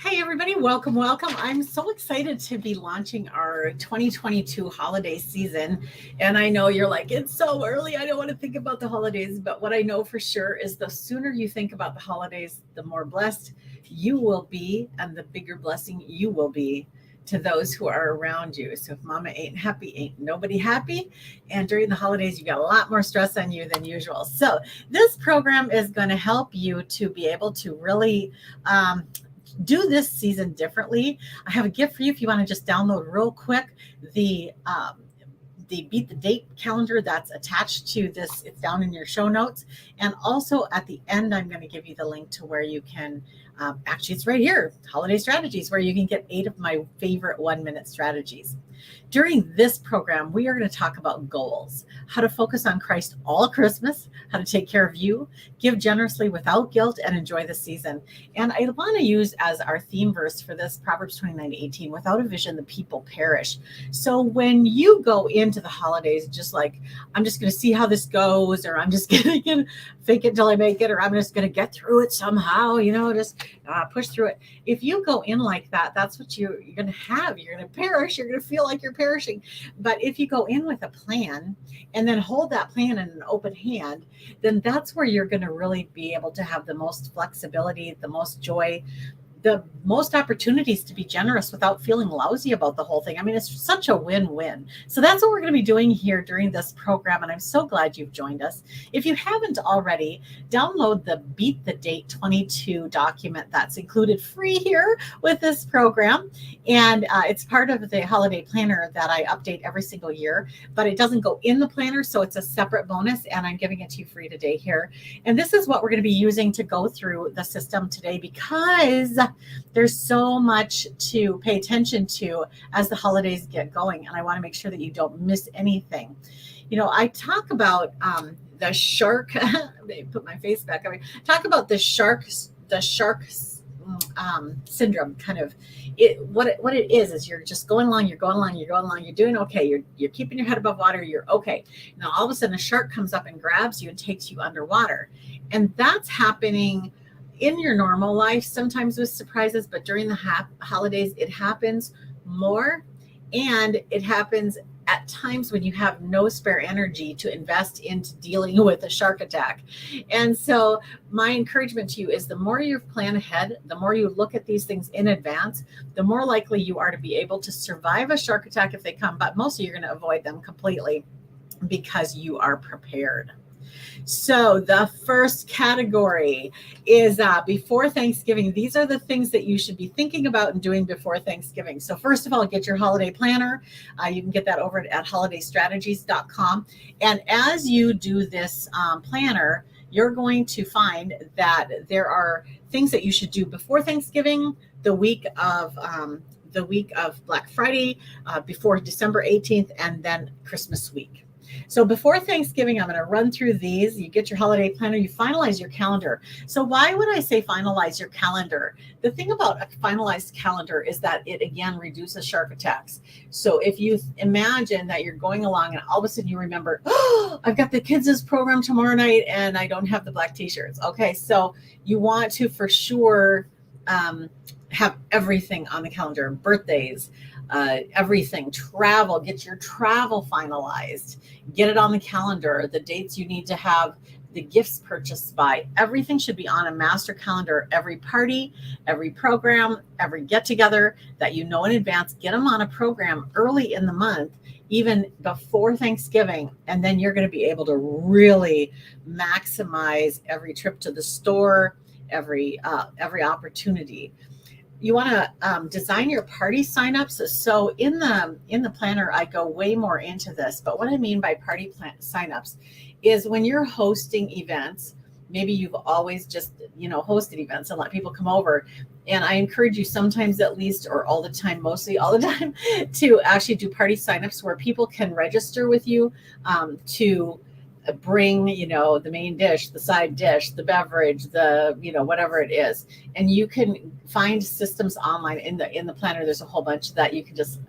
Hey, everybody, welcome, welcome. I'm so excited to be launching our 2022 holiday season. And I know you're like, it's so early. I don't want to think about the holidays. But what I know for sure is the sooner you think about the holidays, the more blessed you will be, and the bigger blessing you will be to those who are around you. So if mama ain't happy, ain't nobody happy. And during the holidays, you got a lot more stress on you than usual. So this program is going to help you to be able to really do this season differently. I have a gift for you if you want to just download real quick the the Beat the Date calendar that's attached to this. It's down in your show notes. And also at the end, I'm going to give you the link to where you can, actually, it's right here, Holiday Strategies, where you can get 8 of my favorite 1-minute strategies. During this program, we are going to talk about goals, how to focus on Christ all Christmas, how to take care of you, give generously without guilt, and enjoy the season. And I want to use as our theme verse for this Proverbs 29:18, without a vision, the people perish. So when you go into the holidays, just like, I'm just going to see how this goes, or I'm just going to fake it till I make it, or I'm just going to get through it somehow, just push through it. If you go in like that, that's what you're going to have. You're going to perish. You're going to feel like you're perishing. But if you go in with a plan and then hold that plan in an open hand, then that's where you're going to really be able to have the most flexibility, the most joy, the most opportunities to be generous without feeling lousy about the whole thing. I mean, it's such a win-win. So that's what we're going to be doing here during this program. And I'm so glad you've joined us. If you haven't already, download the Beat the Date 22 document that's included free here with this program. And it's part of the holiday planner that I update every single year, but it doesn't go in the planner. So it's a separate bonus. And I'm giving it to you free today here. And this is what we're going to be using to go through the system today, because there's so much to pay attention to as the holidays get going. And I want to make sure that you don't miss anything. I talk about the shark, put my face back. Talk about the shark syndrome, kind of. What it is you're just going along, you're doing okay, you're keeping your head above water, you're okay. Now all of a sudden a shark comes up and grabs you and takes you underwater. And that's happening in your normal life, sometimes with surprises, but during the holidays, it happens more. And it happens at times when you have no spare energy to invest into dealing with a shark attack. And so my encouragement to you is the more you plan ahead, the more you look at these things in advance, the more likely you are to be able to survive a shark attack if they come. But mostly you're going to avoid them completely because you are prepared. So the first category is before Thanksgiving. These are the things that you should be thinking about and doing before Thanksgiving. So first of all, get your holiday planner. You can get that over at holidaystrategies.com. And as you do this planner, you're going to find that there are things that you should do before Thanksgiving, the week of Black Friday, before December 18th, and then Christmas week. So before Thanksgiving, I'm going to run through these. You get your holiday planner, you finalize your calendar. So why would I say finalize your calendar? The thing about a finalized calendar is that it, again, reduces shark attacks. So if you imagine that you're going along and all of a sudden you remember, oh, I've got the kids' program tomorrow night and I don't have the black t-shirts. Okay, so you want to for sure have everything on the calendar, birthdays, everything, travel, get your travel finalized, get it on the calendar, the dates you need to have the gifts purchased by. Everything should be on a master calendar. Every party, every program, every get together that you know in advance, get them on a program early in the month, even before Thanksgiving. And then you're going to be able to really maximize every trip to the store, every opportunity. You want to design your party signups. So in the planner, I go way more into this. But what I mean by party signups is when you're hosting events, maybe you've always just, hosted events and let people come over. And I encourage you sometimes at least, or all the time, mostly all the time, to actually do party signups where people can register with you to bring, the main dish, the side dish, the beverage, the, whatever it is. And you can find systems online in the planner. There's a whole bunch that you can just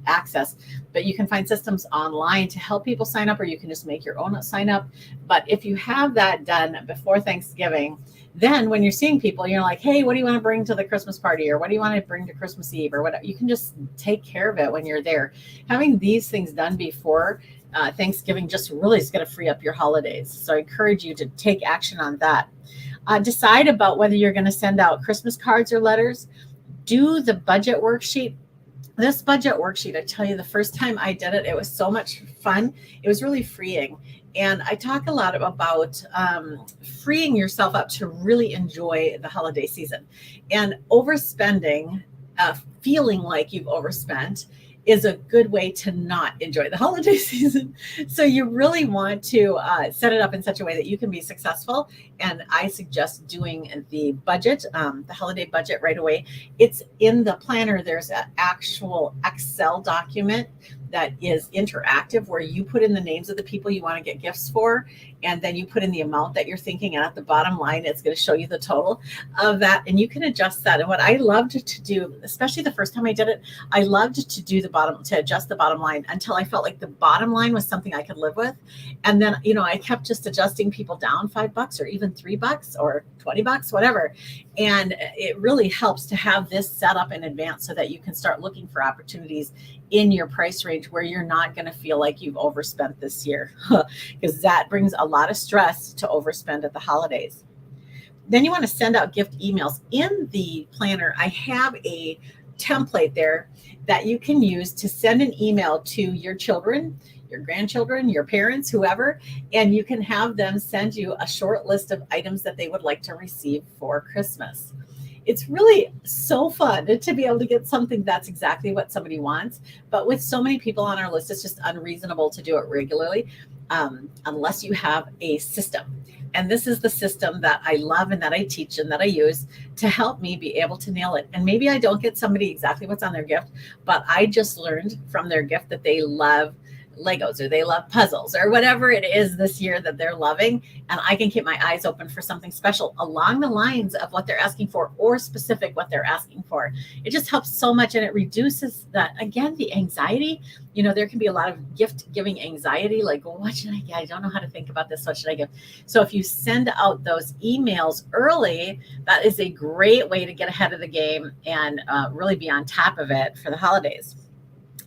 access, but you can find systems online to help people sign up, or you can just make your own sign up. But if you have that done before Thanksgiving, Then when you're seeing people, you're like, hey, what do you want to bring to the Christmas party? Or what do you want to bring to Christmas Eve? Or whatever. You can just take care of it when you're there. Having these things done before Thanksgiving just really is going to free up your holidays. So I encourage you to take action on that. Decide about whether you're going to send out Christmas cards or letters. Do the budget worksheet. This budget worksheet, I tell you, the first time I did it, it was so much fun. It was really freeing. And I talk a lot about freeing yourself up to really enjoy the holiday season. And overspending, feeling like you've overspent, is a good way to not enjoy the holiday season. So you really want to set it up in such a way that you can be successful. And I suggest doing the budget, the holiday budget right away. It's in the planner. There's an actual Excel document that is interactive where you put in the names of the people you want to get gifts for, and then you put in the amount that you're thinking, and at the bottom line, it's going to show you the total of that, and you can adjust that. And what I loved to do, especially the first time I did it, I loved to do to adjust the bottom line until I felt like the bottom line was something I could live with. And then, I kept just adjusting people down $5 or even $3 or $20, whatever. And it really helps to have this set up in advance so that you can start looking for opportunities in your price range where you're not going to feel like you've overspent this year, because that brings a lot of stress to overspend at the holidays. Then you want to send out gift emails. In the planner, I have a template there that you can use to send an email to your children, your grandchildren, your parents, whoever, and you can have them send you a short list of items that they would like to receive for Christmas. It's really so fun to be able to get something that's exactly what somebody wants. But with so many people on our list, it's just unreasonable to do it regularly unless you have a system. And this is the system that I love and that I teach and that I use to help me be able to nail it. And maybe I don't get somebody exactly what's on their gift, but I just learned from their gift that they love Legos or they love puzzles or whatever it is this year that they're loving. And I can keep my eyes open for something special along the lines of what they're asking for or specific what they're asking for. It just helps so much. And it reduces that, again, the anxiety. There can be a lot of gift giving anxiety, like, well, what should I get? I don't know how to think about this. What should I give? So if you send out those emails early, that is a great way to get ahead of the game and really be on top of it for the holidays.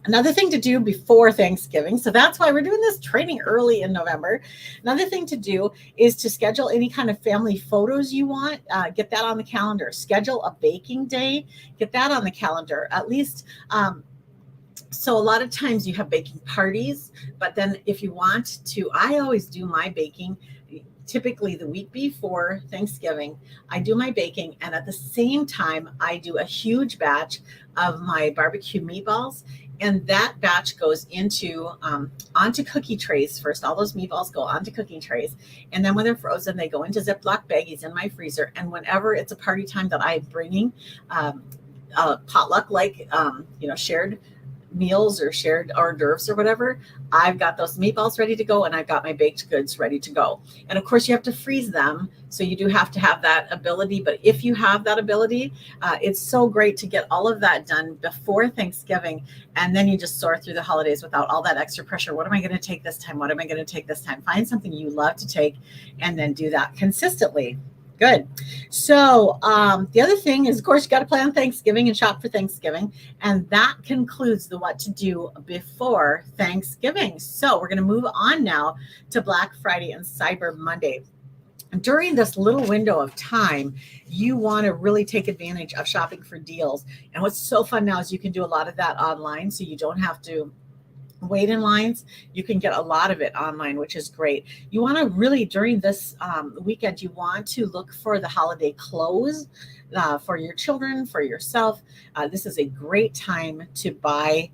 Another thing to do before Thanksgiving, so that's why we're doing this training early in November. Another thing to do is to schedule any kind of family photos you want. Get that on the calendar. Schedule a baking day. Get that on the calendar. At least, so a lot of times you have baking parties, but then if you want to, I always do my baking typically the week before Thanksgiving. I do my baking, and at the same time, I do a huge batch of my barbecue meatballs. And that batch goes into onto cookie trays first. All those meatballs go onto cookie trays. And then when they're frozen, they go into Ziploc baggies in my freezer. And whenever it's a party time that I'm bringing a potluck, like, shared meals or shared hors d'oeuvres or whatever, I've got those meatballs ready to go and I've got my baked goods ready to go. And of course you have to freeze them. So you do have to have that ability. But if you have that ability, it's so great to get all of that done before Thanksgiving. And then you just soar through the holidays without all that extra pressure. What am I going to take this time? What am I going to take this time? Find something you love to take and then do that consistently. Good. So the other thing is, of course, you got to plan Thanksgiving and shop for Thanksgiving. And that concludes the what to do before Thanksgiving. So we're going to move on now to Black Friday and Cyber Monday. During this little window of time, you want to really take advantage of shopping for deals. And what's so fun now is you can do a lot of that online, so you don't have to wait in lines. You can get a lot of it online, which is great. You want to really, during this weekend, you want to look for the holiday clothes for your children, for yourself. This is a great time to buy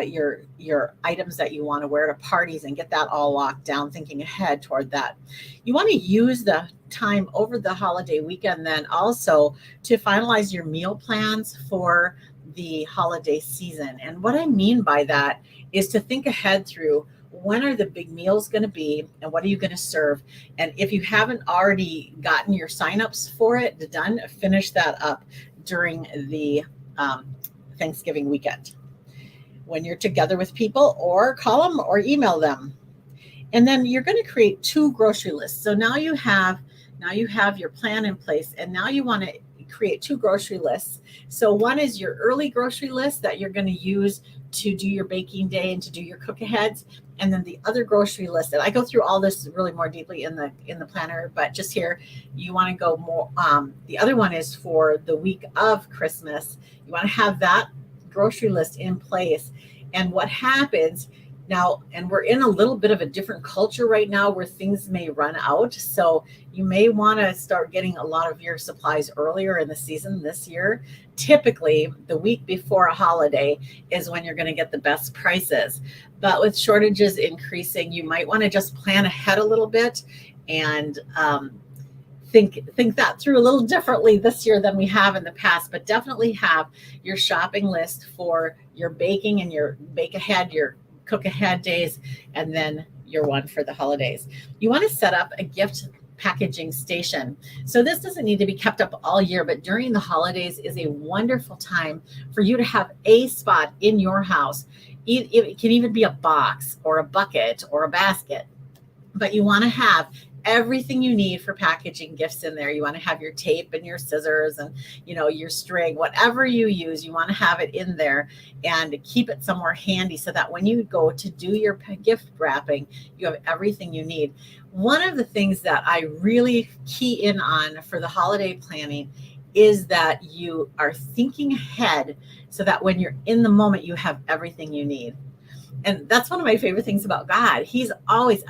your items that you want to wear to parties and get that all locked down, thinking ahead toward that. You want to use the time over the holiday weekend then also to finalize your meal plans for the holiday season. And what I mean by that is to think ahead through when are the big meals going to be and what are you going to serve. And if you haven't already gotten your signups for it done, finish that up during the Thanksgiving weekend when you're together with people, or call them or email them. And then you're going to create 2 grocery lists. So now you have Now you have your plan in place, and now you want to create 2 grocery lists. So one is your early grocery list that you're going to use to do your baking day and to do your cook aheads, and then the other grocery list. And I go through all this really more deeply in the planner, but just here you want to go more. The other one is for the week of Christmas. You want to have that grocery list in place. And what happens now, and we're in a little bit of a different culture right now where things may run out. So you may want to start getting a lot of your supplies earlier in the season this year. Typically, the week before a holiday is when you're going to get the best prices. But with shortages increasing, you might want to just plan ahead a little bit and think that through a little differently this year than we have in the past. But definitely have your shopping list for your baking and your bake ahead, your cook ahead days, and then your one for the holidays. You want to set up a gift packaging station. So this doesn't need to be kept up all year, but during the holidays is a wonderful time for you to have a spot in your house. It can even be a box or a bucket or a basket, but you want to have everything you need for packaging gifts in there. You want to have your tape and your scissors and your string, whatever you use, you want to have it in there and keep it somewhere handy so that when you go to do your gift wrapping, you have everything you need. One of the things that I really key in on for the holiday planning is that you are thinking ahead so that when you're in the moment, you have everything you need. And that's one of my favorite things about God. He's always,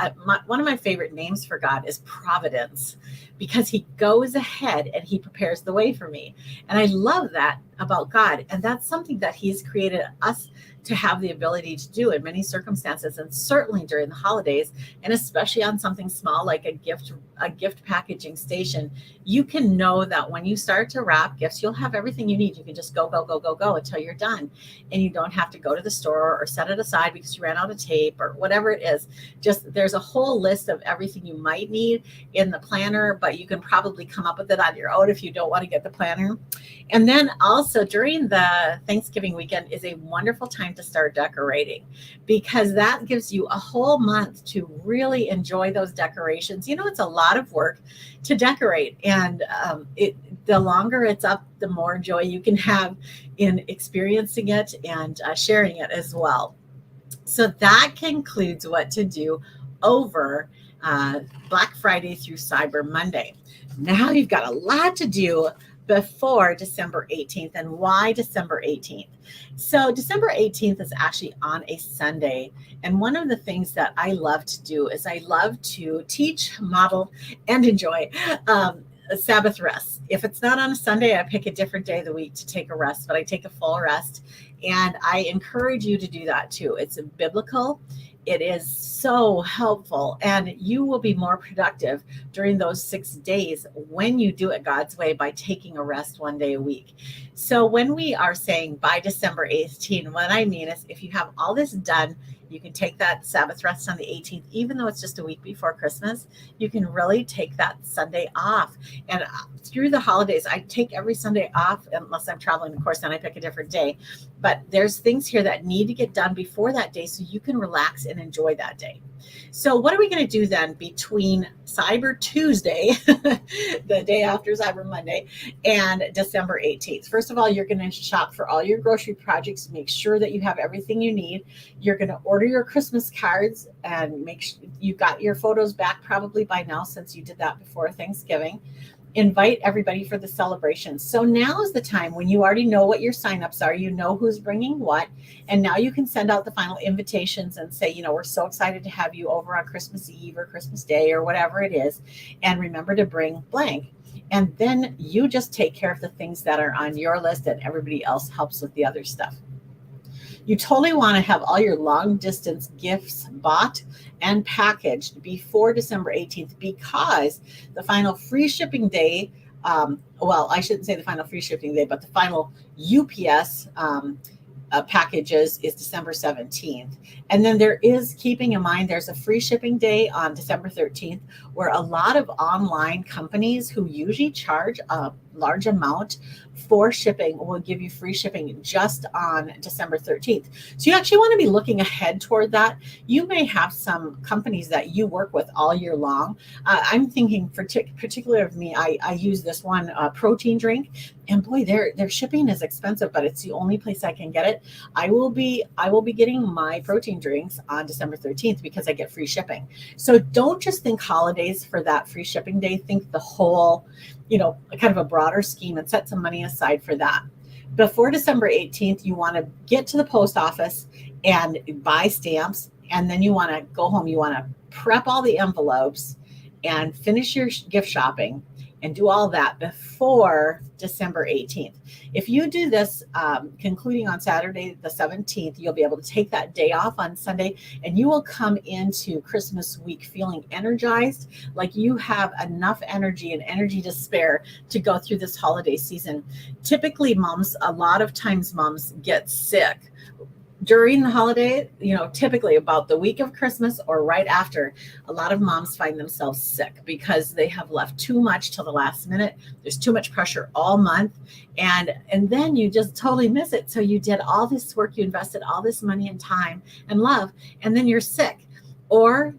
one of my favorite names for God is Providence, because he goes ahead and he prepares the way for me. And I love that about God. And that's something that he's created us to have the ability to do in many circumstances, and certainly during the holidays, and especially on something small like a gift packaging station. You can know that when you start to wrap gifts, you'll have everything you need. You can just go until you're done, and you don't have to go to the store or set it aside because you ran out of tape or whatever it is. Just there's a whole list of everything you might need in the planner, but you can probably come up with it on your own if you don't want to get the planner. And then also during the Thanksgiving weekend is a wonderful time to start decorating, because that gives you a whole month to really enjoy those decorations. It's a lot of work to decorate, and the longer it's up, the more joy you can have in experiencing it and sharing it as well. So that concludes what to do over Black Friday through Cyber Monday. Now you've got a lot to do before December 18th. And why December 18th? So December 18th is actually on a Sunday. And one of the things that I love to do is I love to teach, model, and enjoy Sabbath rest. If it's not on a Sunday, I pick a different day of the week to take a rest, but I take a full rest. And I encourage you to do that too. It's biblical. It is so helpful, and you will be more productive during those 6 days when you do it God's way by taking a rest one day a week. So when we are saying by December 18th, what I mean is if you have all this done, you can take that Sabbath rest on the 18th, even though it's just a week before Christmas. You can really take that Sunday off. And through the holidays, I take every Sunday off unless I'm traveling. Of course, then I pick a different day. But there's things here that need to get done before that day so you can relax and enjoy that day. So what are we going to do then between Cyber Tuesday, the day after Cyber Monday, and December 18th? First of all, you're going to shop for all your grocery projects, make sure that you have everything you need. You're going to order your Christmas cards and make sure you got your photos back probably by now, since you did that before Thanksgiving. Invite everybody for the celebration. So now is the time when you already know what your signups are, you know who's bringing what, and now you can send out the final invitations and say, we're so excited to have you over on Christmas Eve or Christmas Day or whatever it is, and remember to bring blank. And then you just take care of the things that are on your list, and everybody else helps with the other stuff. You totally want to have all your long distance gifts bought and packaged before December 18th, because the final free shipping day, I shouldn't say the final free shipping day, but the final UPS packages is December 17th. And then keeping in mind, there's a free shipping day on December 13th, where a lot of online companies who usually charge a large amount for shipping will give you free shipping just on December 13th. So you actually want to be looking ahead toward that. You may have some companies that you work with all year long. I'm thinking particularly of me, I use this one protein drink, and boy, their shipping is expensive, but it's the only place I can get it. I will be getting my protein drinks on December 13th because I get free shipping. So don't just think holidays for that free shipping day. Think the whole, kind of a broader scheme, and set some money aside for that. Before December 18th, you want to get to the post office and buy stamps, and then you want to go home. You want to prep all the envelopes and finish your gift shopping and do all that before December 18th. If you do this concluding on Saturday the 17th, you'll be able to take that day off on Sunday, and you will come into Christmas week feeling energized, like you have enough energy and energy to spare to go through this holiday season. Typically, a lot of times moms get sick during the holiday, typically about the week of Christmas or right after. A lot of moms find themselves sick because they have left too much till the last minute. There's too much pressure all month, and then you just totally miss it. So you did all this work, you invested all this money and time and love, and then you're sick. Or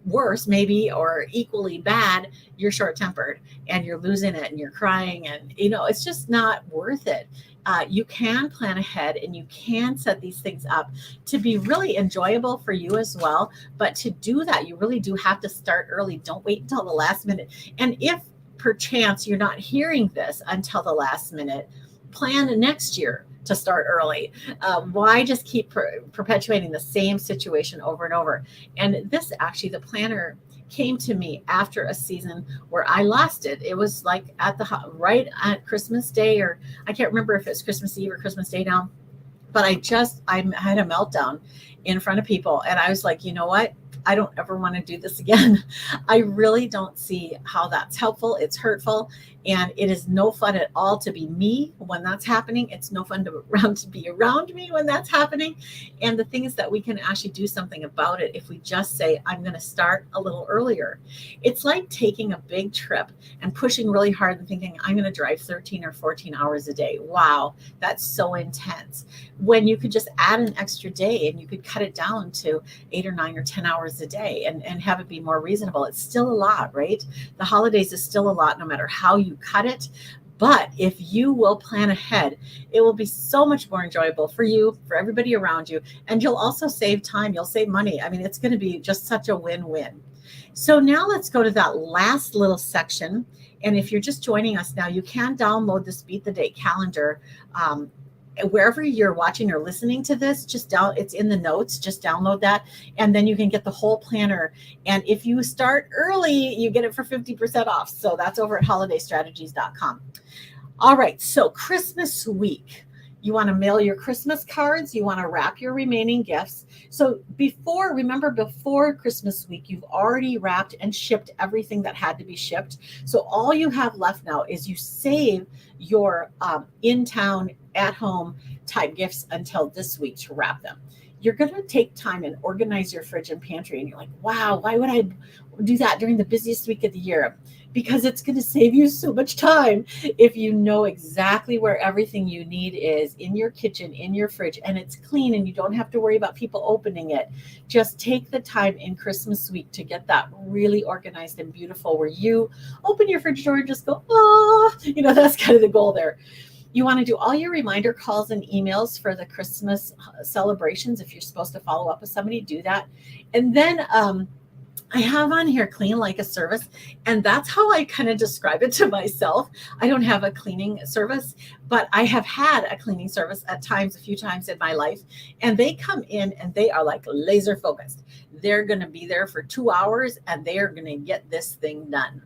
worse, maybe, or equally bad, you're short-tempered and you're losing it and you're crying, and it's just not worth it. You can plan ahead, and you can set these things up to be really enjoyable for you as well. But to do that, you really do have to start early. Don't wait until the last minute. And if perchance you're not hearing this until the last minute, plan next year to start early. Why just keep perpetuating the same situation over and over? And this, actually, the planner came to me after a season where I lost it. It was like right at Christmas Day, or I can't remember if it's Christmas Eve or Christmas Day now, but I had a meltdown in front of people, and I was like, you know what? I don't ever want to do this again. I really don't see how that's helpful. It's hurtful, and it is no fun at all to be me when that's happening. It's no fun to be around me when that's happening. And the thing is that we can actually do something about it if we just say, I'm going to start a little earlier. It's like taking a big trip and pushing really hard and thinking, I'm going to drive 13 or 14 hours a day. Wow, that's so intense. When you could just add an extra day, and you could cut it down to 8 or 9 or 10 hours a day and have it be more reasonable. It's still a lot, right? The holidays is still a lot, no matter how you cut it. But if you will plan ahead, it will be so much more enjoyable for you, for everybody around you, and you'll also save time. You'll save money. I mean, it's going to be just such a win-win. So now let's go to that last little section. And if you're just joining us now, you can download this Beat the Date calendar. Wherever you're watching or listening to this, it's in the notes, just download that, and then you can get the whole planner. And if you start early, you get it for 50% off. So that's over at holidaystrategies.com. All right, so Christmas week. You want to mail your Christmas cards. You want to wrap your remaining gifts. So before Christmas week, you've already wrapped and shipped everything that had to be shipped. So all you have left now is you save your in-town, at-home type gifts until this week to wrap them. You're going to take time and organize your fridge and pantry. And you're like, wow, why would I do that during the busiest week of the year? Because it's going to save you so much time if you know exactly where everything you need is in your kitchen, in your fridge, and it's clean, and you don't have to worry about people opening it. Just take the time in Christmas week to get that really organized and beautiful, where you open your fridge door and just go, oh, that's kind of the goal there. You want to do all your reminder calls and emails for the Christmas celebrations. If you're supposed to follow up with somebody, do that. And then I have on here clean like a service, and that's how I kind of describe it to myself. I don't have a cleaning service, but I have had a cleaning service at times, a few times in my life, and they come in and they are like laser focused. They're going to be there for 2 hours, and they are going to get this thing done.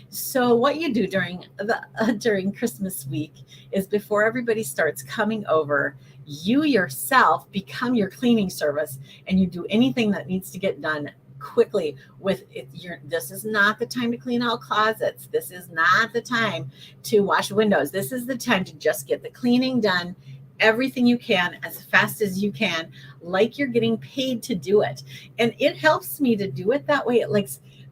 So what you do during Christmas week is, before everybody starts coming over, you yourself become your cleaning service, and you do anything that needs to get done quickly with it. This is not the time to clean out closets. This is not the time to wash windows. This is the time to just get the cleaning done, everything you can, as fast as you can, like you're getting paid to do it. And it helps me to do it that way. It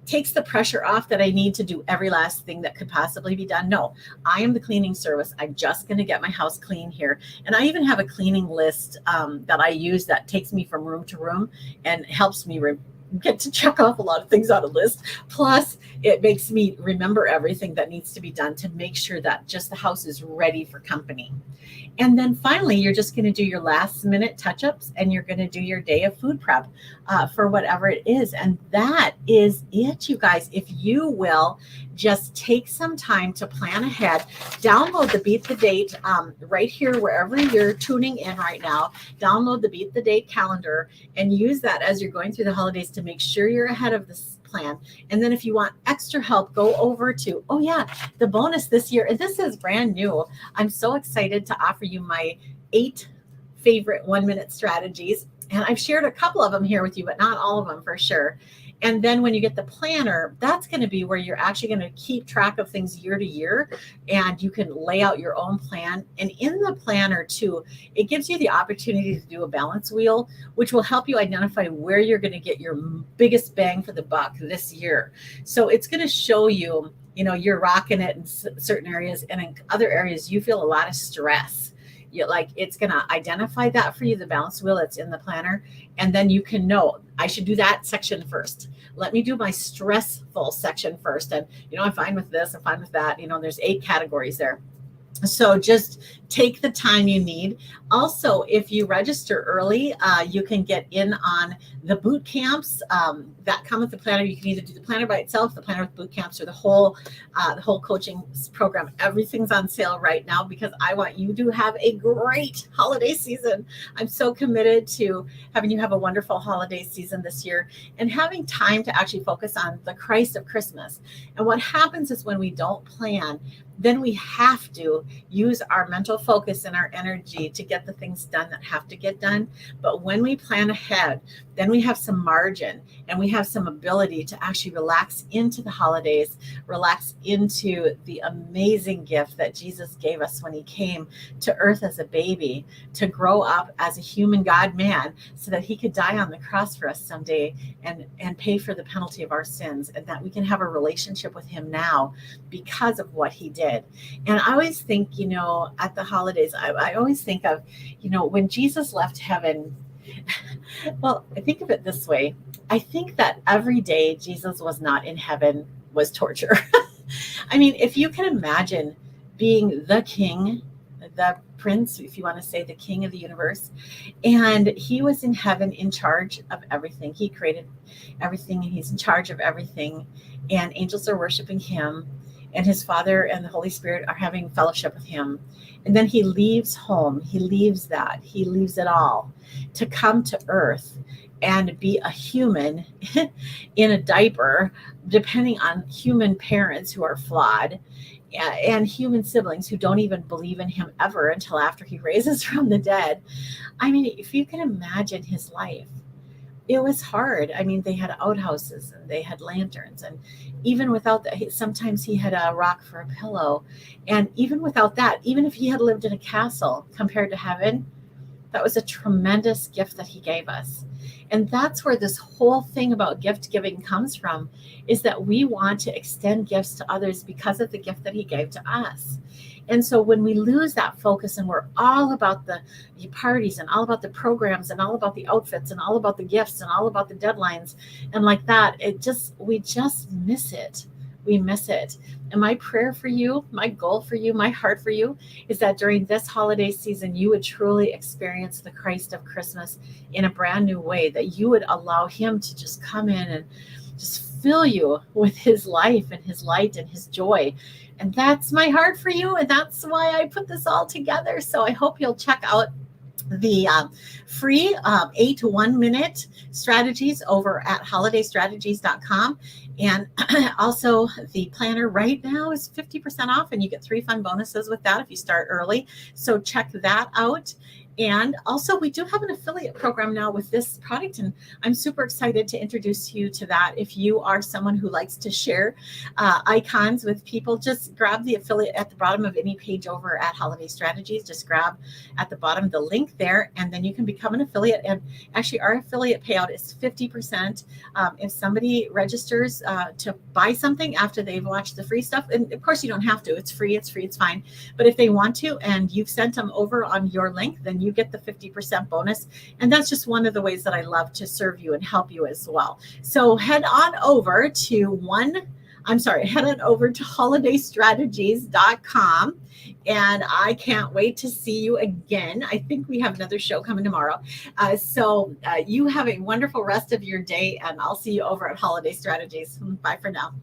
takes the pressure off that I need to do every last thing that could possibly be done. No, I am the cleaning service. I'm just going to get my house clean here. And I even have a cleaning list that I use that takes me from room to room and helps me get to check off a lot of things on a list. Plus, it makes me remember everything that needs to be done to make sure that just the house is ready for company. And then finally, you're just going to do your last minute touch-ups, and you're going to do your day of food prep for whatever it is. And that is it, you guys. If you will just take some time to plan ahead, download the Beat the Date right here, wherever you're tuning in right now. Download the Beat the Date calendar and use that as you're going through the holidays to make sure you're ahead of this plan. And then if you want extra help, go over to, the bonus this year. And this is brand new. I'm so excited to offer you my 8 favorite 1-minute strategies. And I've shared a couple of them here with you, but not all of them for sure. And then when you get the planner, that's going to be where you're actually going to keep track of things year to year, and you can lay out your own plan. And in the planner too, it gives you the opportunity to do a balance wheel, which will help you identify where you're going to get your biggest bang for the buck this year. So it's going to show you, you're rocking it in certain areas, and in other areas you feel a lot of stress. It's going to identify that for you, the balance wheel that's in the planner. And then you can know, I should do that section first. Let me do my stressful section first. And, I'm fine with this, I'm fine with that. There's 8 categories there. So just take the time you need. Also, if you register early, you can get in on the boot camps that come with the planner. You can either do the planner by itself, the planner with boot camps, or the whole coaching program. Everything's on sale right now because I want you to have a great holiday season. I'm so committed to having you have a wonderful holiday season this year and having time to actually focus on the Christ of Christmas. And what happens is when we don't plan, then we have to use our mental focus and our energy to get the things done that have to get done. But when we plan ahead, then we have some margin and we have some ability to actually relax into the holidays, relax into the amazing gift that Jesus gave us when he came to earth as a baby, to grow up as a human God-man so that he could die on the cross for us someday and pay for the penalty of our sins, and that we can have a relationship with him now because of what he did. And I always think, at the holidays, I always think of, when Jesus left heaven. Well, I think of it this way. I think that every day Jesus was not in heaven was torture. I mean, if you can imagine being the king, the prince, if you want to say the king of the universe, and he was in heaven in charge of everything. He created everything and he's in charge of everything, and angels are worshiping him, and his Father and the Holy Spirit are having fellowship with him. And then he leaves home. He leaves it all to come to earth and be a human in a diaper, depending on human parents who are flawed and human siblings who don't even believe in him ever until after he raises from the dead. I mean, if you can imagine his life, it was hard. I mean, they had outhouses and they had lanterns, and even without that, sometimes he had a rock for a pillow. And even without that, even if he had lived in a castle compared to heaven, that was a tremendous gift that he gave us. And that's where this whole thing about gift giving comes from, is that we want to extend gifts to others because of the gift that he gave to us. And so when we lose that focus and we're all about the parties and all about the programs and all about the outfits and all about the gifts and all about the deadlines and like that, we just miss it. We miss it. And my prayer for you, my goal for you, my heart for you is that during this holiday season, you would truly experience the Christ of Christmas in a brand new way, that you would allow him to just come in and just fill you with his life and his light and his joy. And that's my heart for you. And that's why I put this all together. So I hope you'll check out the free 8 1-minute strategies over at holidaystrategies.com. And also the planner right now is 50% off, and you get 3 fun bonuses with that if you start early. So check that out. And also, we do have an affiliate program now with this product, and I'm super excited to introduce you to that. If you are someone who likes to share icons with people, just grab the affiliate at the bottom of any page over at Holiday Strategies. Just grab at the bottom the link there, and then you can become an affiliate. And actually, our affiliate payout is 50%. If somebody registers to buy something after they've watched the free stuff, and of course, you don't have to. It's free, it's fine. But if they want to, and you've sent them over on your link, then you get the 50% bonus. And that's just one of the ways that I love to serve you and help you as well. So head on over to holidaystrategies.com. And I can't wait to see you again. I think we have another show coming tomorrow. So you have a wonderful rest of your day, and I'll see you over at Holiday Strategies. Bye for now.